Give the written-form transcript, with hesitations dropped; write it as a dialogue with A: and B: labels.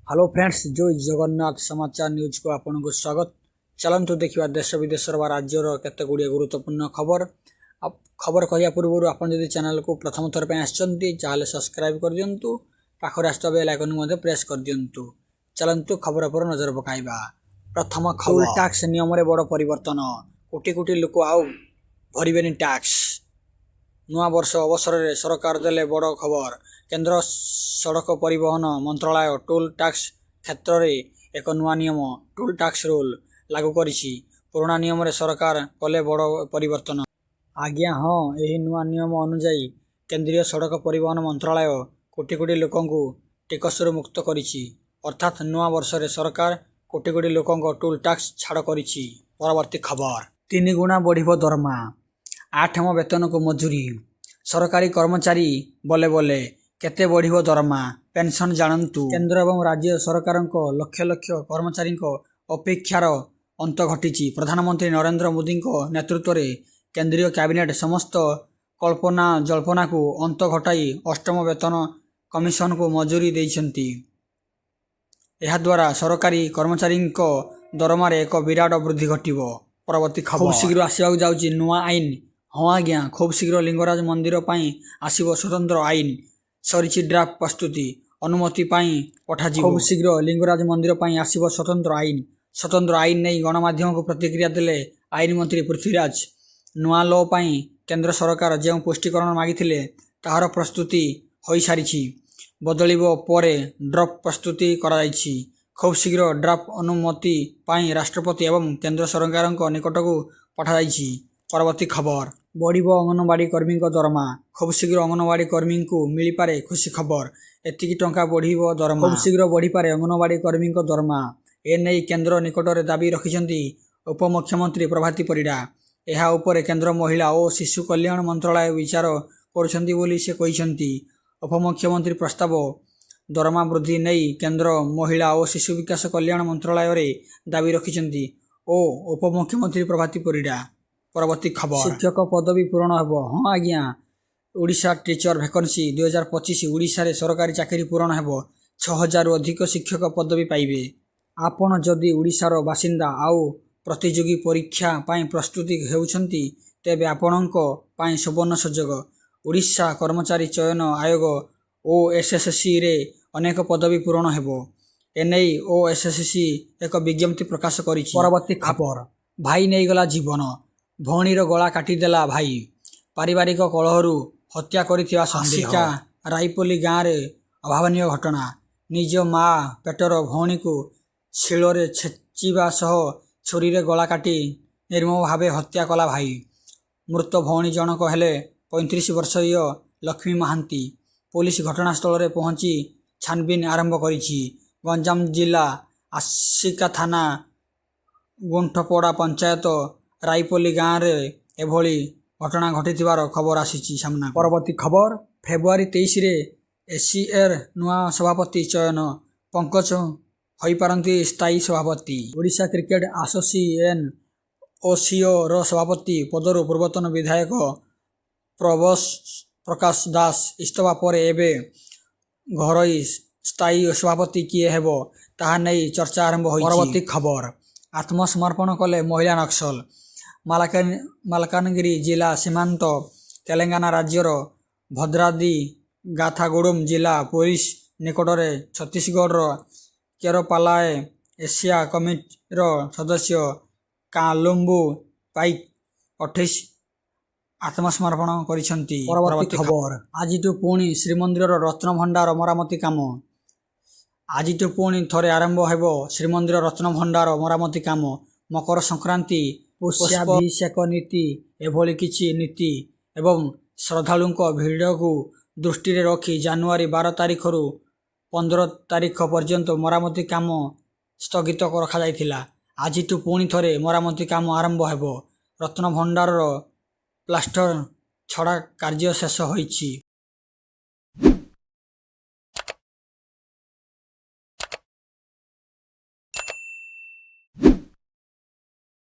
A: Hello friends, जय जगन्नाथ समाचार news को आपन को स्वागत। चलतु देखा देश विदेश व राज्यर केते गुड़िया गुरुत्वपूर्ण खबर। खबर कहवा पूर्व आप चैनल को प्रथम थर पर आसते सब्सक्राइब कर दिंतु, पाखर आसता बेल आइकन प्रेस कर दिंतु। चलतु खबर पर नजर पकाइबा। प्रथम खबर, टैक्स नियम रे बड़ परिवर्तन, कोटी कोटी लोक आउ भरबेनी टैक्स। नुआ वर्ष अवसर में सरकार देले बड़ खबर। केंद्र सड़क परिवहन मंत्रालय टोल टैक्स क्षेत्र में एक नुआ नियम टोल टैक्स रूल लागू करिछि। पुराना नियम रे सरकार कले बड़ परिवर्तन। आज्ञा हाँ, यही नुआ नियम अनुजाई केंद्रीय सड़क परिवहन मंत्रालय कोटी कोटी लोकंकु टिकसरु मुक्त करिछि। अर्थात नुआ वर्ष रे सरकार कोटी कोटी लोकंक टोल टैक्स छाड़ करिछि। परवर्ती खबर, 3 गुणा बढ़िबो दरमा, 8म वेतन को मजूरी। सरकारी कर्मचारी बोले बोले केते बढ़िबो दरमा, पेंशन जानंतु। केंद्र एवं राज्य सरकार लक्ष लक्ष कर्मचारी अपेक्षार अंत घटी। प्रधानमंत्री नरेंद्र मोदी नेतृत्व में केंद्रीय कैबिनेट समस्त कल्पना जल्पना को अंत घटाई 8म वेतन कमिशन को मजूरी देइछंती। यह द्वारा सरकारी कर्मचारी दरमार एक विराट वृद्धि घटिबो। परवर्ती खबर, खूब शीघ्र आसवाक जाउची नुआ आईन। हाँ आज्ञा, खूब शीघ्र लिंगराज मंदिर पाई आसिबो स्वतंत्र आईन। सरिछि ड्राफ्ट प्रस्तुति, अनुमति पाई पठाजिबो। खूब शीघ्र लिंगराज मंदिर पाई आसिबो स्वतंत्र आईन। स्वतंत्र आईन नहीं गणमाध्यम को प्रतिक्रिया देले आईन मंत्री पृथ्वीराज। नुआ लॉ पाई केंद्र सरकार जो पुष्टिकरण मागिथिले ताहार प्रस्तुति होई सारिछि। बदलिबो परे ड्राफ्ट प्रस्तुति करा जाइछि। खूब शीघ्र ड्राफ्ट अनुमति पाई राष्ट्रपति एवं केंद्र सरकार निकट को पठा जाइछि। परवर्ती खबर, बढ़िबो अंगनवाड़ी कर्मी दरमा। खूब शीघ्र अंगनवाड़ी कर्मी को मिल पारे खुशी खबर। एतिकी टंका बढ़िबो दरमा। खूब शीघ्र बढ़ी पारे अंगनवाड़ी कर्मी दरमा। ए नहीं केंद्र निकट में दाबी रखिछंती उपमुख्यमंत्री प्रभाती परिडा। एहा उपरे केंद्र महिला और शिशु कल्याण मंत्रालय विचार करुछंती बोली से कहिछंती। उपमुख्यमंत्री प्रस्ताव दरमा वृद्धि नहीं केंद्र महिला और शिशु विकास कल्याण मंत्रालय रे दाबी रखिछंती ओ उपमुख्यमंत्री प्रभाती परिडा। परवर्ती खबर, शिक्षक पदवी पूरण हेबो। हाँ आज्ञा, ओडिशा टीचर वैकेंसी 2025 ओडिशा रे सरकारी चाकरी पूरण हेबो। 6000 अधिक शिक्षक पदवी पाइबे। आपण जदि ओडिशार बासिंदा आउ प्रतियोगी परीक्षा पाई प्रस्तुति हेउछंती तेबे आपणक पाई सुवर्ण सुजोग। ओडिशा कर्मचारी चयन आयोग ओएसएससी रे अनेक पदवी पूरण हेबो। एनई ओएसएससी एक विज्ञप्ति प्रकाश करिछि। परवर्ती खबर, भाई नहीं गला जीवन, भौणीर गला काटिदेला भाई। पारिवारिक कलहरु हत्या करिथिबा संदेह। रायपल्ली गाँव रे अभावनीय घटना। निज माँ पेटर भौणी को शिଳରେ छेचिबा सह छुरी रे गला काटी निर्मम भावे हत्या कला भाई। मृत भौणी जनक हेले 35 वर्षीय लक्ष्मी महांती। पुलिस घटनास्थल रे पहुंची छानबीन आरंभ करिछि। गंजाम जिला आसिका थाना गुंठपड़ा पंचायत रायपल्ली गाँव रे एभली घटना घटिथिबार खबर आसीछि सामना। परवर्ती खबर, फेब्रुआरी 23 रे एसीएर नुआ सभापति चयन। पंकज होई पारंती स्थायी सभापति। ओडिशा क्रिकेट एसोसिएशन ओसीओ रो सभापति पदरु पूर्वतन विधायक प्रकाश दास इस्तफा पर एबे घरोई स्थायी सभापति किए हेबो ताहा नहीं चर्चा आरंभ होइछि। परवर्ती खबर, आत्मसमर्पण कले महिला नक्सल। मालकानगिरी जिला सीमांत तेलंगाना राज्यर भद्राद्री गाथागुड़ुम जिला पुलिस निकट में छत्तीसगढ़ केरपालाए एशिया कमिटीर सदस्य कालुम्बु पाइक 28 आत्मसमर्पण करिसंती। परवर्ती खबर, आजिटु पुणी श्रीमंदिर रत्न भंडार मरामती काम। आजिटु पुणी थरे आरंभ हेबो श्रीमंदिर रत्न भंडार मरामती काम। मकर संक्रांति, पुष्याभिषेक नीति एभली किछि नीति एवं श्रद्धालु भिड़ को दृष्टि रे रखी जनवरी 12 तारिख रु 15 तारिख पर्यंत मरामती काम स्थगित रखा जाइथिला। आजिटु पुणी थरे मरामती काम आरंभ हेबो। रत्न भंडार प्लास्टर छड़ा कार्य शेष होइछि।